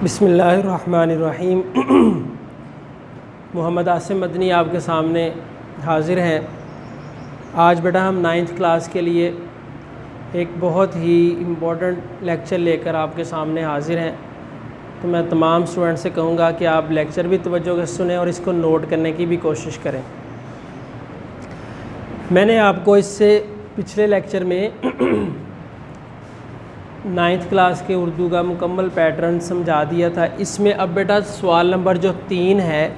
بسم اللہ الرحمن الرحیم۔ محمد عاصم مدنی آپ کے سامنے حاضر ہیں۔ آج بیٹا ہم 9th کلاس کے لیے ایک بہت ہی امپورٹنٹ لیکچر لے کر آپ کے سامنے حاضر ہیں۔ تو میں تمام اسٹوڈنٹ سے کہوں گا کہ آپ لیکچر بھی توجہ سے سنیں اور اس کو نوٹ کرنے کی بھی کوشش کریں۔ میں نے آپ کو اس سے پچھلے لیکچر میں 9th کلاس کے اردو کا مکمل پیٹرن سمجھا دیا تھا۔ اس میں اب بیٹا سوال نمبر جو 3 ہے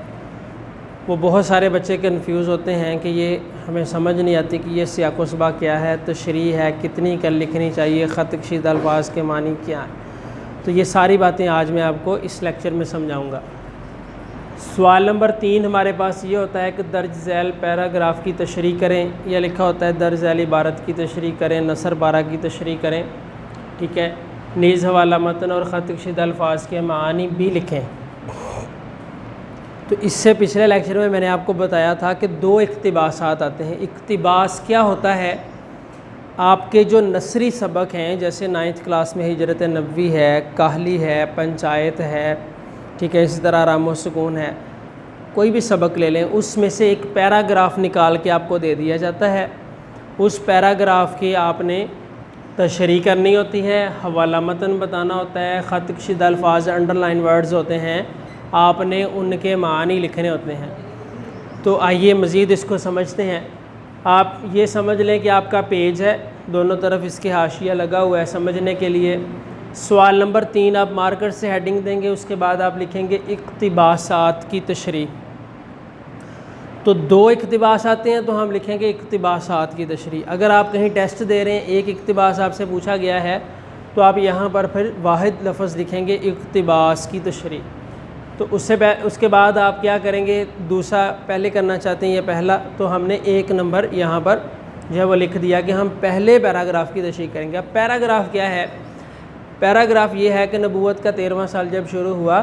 وہ بہت سارے بچے کنفیوز ہوتے ہیں کہ یہ ہمیں سمجھ نہیں آتی کہ یہ سیاق و سباق کیا ہے، تشریح ہے، کتنی کل لکھنی چاہیے، خط کشیدہ الفاظ کے معنی کیا ہیں۔ تو یہ ساری باتیں آج میں آپ کو اس لیکچر میں سمجھاؤں گا۔ سوال نمبر 3 ہمارے پاس یہ ہوتا ہے کہ درج ذیل پیراگراف کی تشریح کریں، یا لکھا ہوتا ہے درج ذیل عبارت کی تشریح کریں، نثر بارہ کی تشریح کریں، ٹھیک ہے، نیز حوالہ متن اور خط کشیدہ الفاظ کے معانی بھی لکھیں۔ تو اس سے پچھلے لیکچر میں نے آپ کو بتایا تھا کہ 2 اقتباسات آتے ہیں۔ اقتباس کیا ہوتا ہے؟ آپ کے جو نثری سبق ہیں، جیسے 9th کلاس میں ہجرت نبوی ہے، کاہلی ہے، پنچایت ہے، ٹھیک ہے، اسی طرح رام و سکون ہے، کوئی بھی سبق لے لیں، اس میں سے ایک پیراگراف نکال کے آپ کو دے دیا جاتا ہے۔ اس پیراگراف کی آپ نے تشریح کرنی ہوتی ہے، حوالہ متن بتانا ہوتا ہے، خط کشیدہ الفاظ انڈر لائن ورڈز ہوتے ہیں، آپ نے ان کے معانی لکھنے ہوتے ہیں۔ تو آئیے مزید اس کو سمجھتے ہیں۔ آپ یہ سمجھ لیں کہ آپ کا پیج ہے، دونوں طرف اس کے حاشیہ لگا ہوا ہے سمجھنے کے لیے۔ سوال نمبر 3 آپ مارکر سے ہیڈنگ دیں گے، اس کے بعد آپ لکھیں گے اقتباسات کی تشریح۔ تو 2 اقتباس آتے ہیں تو ہم لکھیں گے اقتباسات کی تشریح۔ اگر آپ کہیں ٹیسٹ دے رہے ہیں، ایک اقتباس آپ سے پوچھا گیا ہے، تو آپ یہاں پر پھر واحد لفظ لکھیں گے اقتباس کی تشریح۔ تو اس کے بعد آپ کیا کریں گے؟ دوسرا پہلے کرنا چاہتے ہیں یا پہلا، تو ہم نے 1 نمبر یہاں پر جو ہے وہ لکھ دیا کہ ہم پہلے پیراگراف کی تشریح کریں گے۔ اب پیراگراف کیا ہے؟ پیراگراف یہ ہے کہ نبوت کا 13واں سال جب شروع ہوا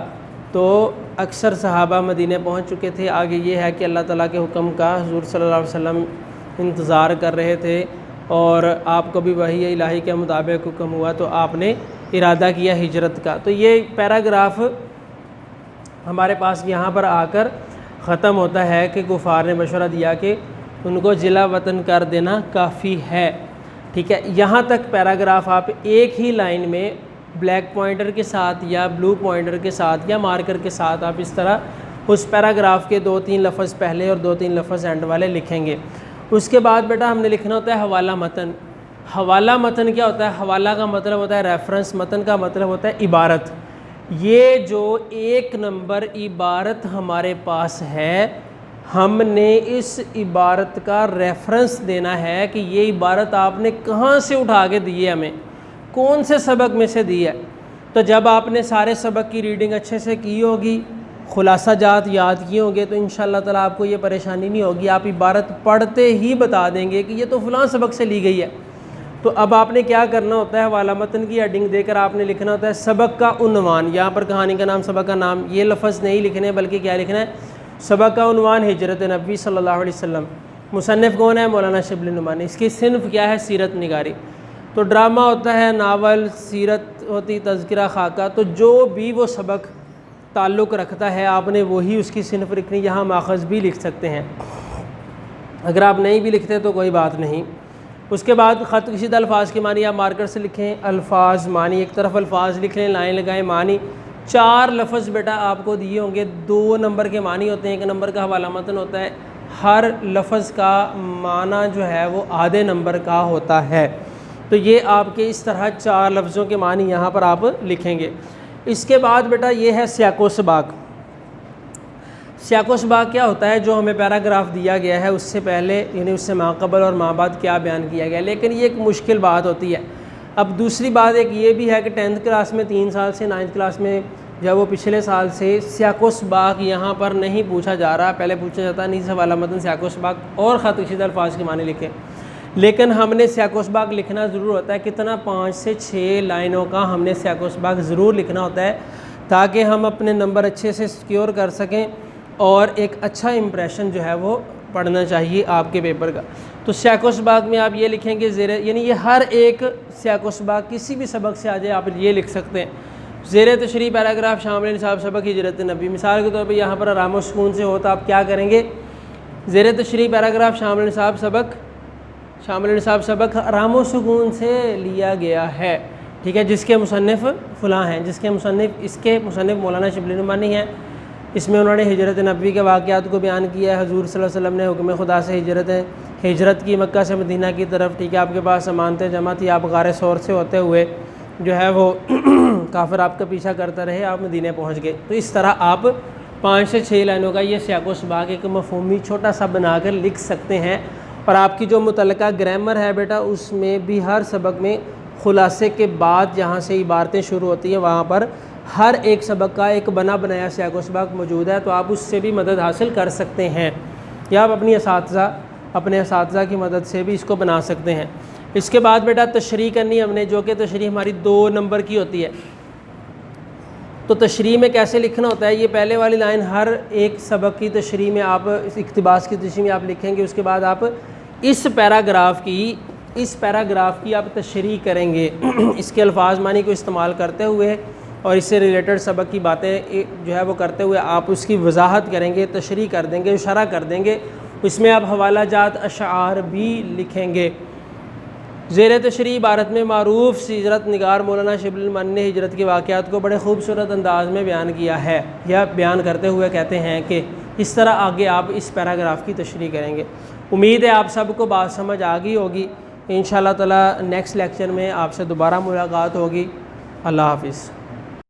تو اکثر صحابہ مدینہ پہنچ چکے تھے۔ آگے یہ ہے کہ اللہ تعالیٰ کے حکم کا حضور صلی اللہ علیہ وسلم انتظار کر رہے تھے، اور آپ کو بھی وحی الہی کے مطابق حکم ہوا تو آپ نے ارادہ کیا ہجرت کا۔ تو یہ پیراگراف ہمارے پاس یہاں پر آ کر ختم ہوتا ہے کہ کفار نے مشورہ دیا کہ ان کو جلا وطن کر دینا کافی ہے، ٹھیک ہے۔ یہاں تک پیراگراف آپ ایک ہی لائن میں بلیک پوائنٹر کے ساتھ یا بلو پوائنٹر کے ساتھ یا مارکر کے ساتھ آپ اس طرح اس پیراگراف کے 2-3 لفظ پہلے اور 2-3 لفظ اینڈ والے لکھیں گے۔ اس کے بعد بیٹا ہم نے لکھنا ہوتا ہے حوالہ متن۔ حوالہ متن کیا ہوتا ہے؟ حوالہ کا مطلب ہوتا ہے ریفرنس، متن کا مطلب ہوتا ہے عبارت۔ یہ جو 1 نمبر عبارت ہمارے پاس ہے، ہم نے اس عبارت کا ریفرنس دینا ہے کہ یہ عبارت آپ نے کہاں سے اٹھا کے دی ہے، ہمیں کون سے سبق میں سے دی ہے۔ تو جب آپ نے سارے سبق کی ریڈنگ اچھے سے کی ہوگی، خلاصہ جات یاد کیے ہوں گے، تو انشاءاللہ تعالیٰ آپ کو یہ پریشانی نہیں ہوگی، آپ عبارت پڑھتے ہی بتا دیں گے کہ یہ تو فلاں سبق سے لی گئی ہے۔ تو اب آپ نے کیا کرنا ہوتا ہے؟ حوالہ متن کی ہیڈنگ دے کر آپ نے لکھنا ہوتا ہے سبق کا عنوان۔ یہاں پر کہانی کا نام، سبق کا نام، یہ لفظ نہیں لکھنے بلکہ کیا لکھنا ہے؟ سبق کا عنوان ہجرت نبوی صلی اللہ علیہ وسلم۔ مصنف کون ہے؟ مولانا شبلی نعمانی۔ اس کی صنف کیا ہے؟ سیرت نگاری۔ تو ڈرامہ ہوتا ہے، ناول، سیرت ہوتی، تذکرہ، خاکہ، تو جو بھی وہ سبق تعلق رکھتا ہے آپ نے وہی اس کی صنف لکھنی۔ یہاں ماخذ بھی لکھ سکتے ہیں، اگر آپ نہیں بھی لکھتے تو کوئی بات نہیں۔ اس کے بعد خط کشیدہ الفاظ کے معنی آپ مارکر سے لکھیں، الفاظ معنی، ایک طرف الفاظ لکھ لیں، لائن لگائیں، معنی 4 لفظ بیٹا آپ کو دیے ہوں گے، 2 نمبر کے معنی ہوتے ہیں، 1 نمبر کا حوالہ متن ہوتا ہے۔ ہر لفظ کا معنی جو ہے وہ آدھے نمبر کا ہوتا ہے۔ تو یہ آپ کے اس طرح 4 لفظوں کے معنی یہاں پر آپ لکھیں گے۔ اس کے بعد بیٹا یہ ہے سیاق و سباق۔ سیاق و سباق کیا ہوتا ہے؟ جو ہمیں پیراگراف دیا گیا ہے اس سے پہلے، یعنی اس سے ماقبل اور ما بعد کیا بیان کیا گیا ہے، لیکن یہ ایک مشکل بات ہوتی ہے۔ اب دوسری بات ایک یہ بھی ہے کہ 10th کلاس میں 3 سال سے 9th کلاس میں جب وہ پچھلے سال سے سیاق و سباق یہاں پر نہیں پوچھا جا رہا، پہلے پوچھا جاتا ہے نیز حوالہ متن، سیاق و سباق اور خط کشیدہ الفاظ کے معنی لکھیں، لیکن ہم نے سیاق و سباق لکھنا ضرور ہوتا ہے۔ کتنا؟ 5 سے 6 لائنوں کا ہم نے سیاق و سباق ضرور لکھنا ہوتا ہے، تاکہ ہم اپنے نمبر اچھے سے سیکیور کر سکیں، اور ایک اچھا امپریشن جو ہے وہ پڑھنا چاہیے آپ کے پیپر کا۔ تو سیاق و سباق میں آپ یہ لکھیں گے، یعنی یہ ہر ایک سیاق و سباق کسی بھی سبق سے آ جائے آپ یہ لکھ سکتے ہیں۔ زیر تشریح پیراگراف شامل نصاب سبق ہجرت نبی، مثال کے طور پہ یہاں پر آرام و سکون سے ہو تو آپ کیا کریں گے، زیر تشریح پیراگراف شامل نصاب سبق آرام و سکون سے لیا گیا ہے، ٹھیک ہے، جس کے مصنف فلاں ہیں، جس کے مصنف مولانا شبلی نعمانی ہیں۔ اس میں انہوں نے ہجرت نبوی کے واقعات کو بیان کیا ہے، حضور صلی اللہ علیہ وسلم نے حکم خدا سے ہجرت کی مکہ سے مدینہ کی طرف، ٹھیک ہے، آپ کے پاس امانتیں جمع تھی، آپ غار ثور سے ہوتے ہوئے جو ہے وہ کافر آپ کا پیچھا کرتا رہے، آپ مدینہ پہنچ گئے۔ تو اس طرح آپ 5 سے 6 لائنوں کا یہ سیاق و سباق ایک مفہومی چھوٹا سا بنا کر لکھ سکتے ہیں، اور آپ کی جو متعلقہ گرامر ہے بیٹا اس میں بھی ہر سبق میں خلاصے کے بعد جہاں سے عبارتیں شروع ہوتی ہیں وہاں پر ہر ایک سبق کا ایک بنا بنایا سیاق و سباق موجود ہے، تو آپ اس سے بھی مدد حاصل کر سکتے ہیں، یا آپ اپنے اساتذہ کی مدد سے بھی اس کو بنا سکتے ہیں۔ اس کے بعد بیٹا تشریح کرنی ہم نے، جو کہ تشریح ہماری 2 نمبر کی ہوتی ہے۔ تو تشریح میں کیسے لکھنا ہوتا ہے، یہ پہلے والی لائن ہر ایک سبق کی تشریح میں آپ اقتباس کی تشریح میں آپ لکھیں گے، اس کے بعد آپ اس پیراگراف کی آپ تشریح کریں گے اس کے الفاظ معنی کو استعمال کرتے ہوئے اور اس سے ریلیٹڈ سبق کی باتیں جو ہے وہ کرتے ہوئے آپ اس کی وضاحت کریں گے، تشریح کر دیں گے، شرح کر دیں گے، اس میں آپ حوالہ جات اشعار بھی لکھیں گے۔ زیر تشریح عبارت میں معروف سیرت نگار مولانا شبلی نعمانی نے ہجرت کے واقعات کو بڑے خوبصورت انداز میں بیان کیا ہے، یا بیان کرتے ہوئے کہتے ہیں کہ اس طرح آگے آپ اس پیراگراف کی تشریح کریں گے۔ امید ہے آپ سب کو بات سمجھ آ گئی ہوگی۔ انشاءاللہ تعالی نیکسٹ لیکچر میں آپ سے دوبارہ ملاقات ہوگی۔ اللہ حافظ۔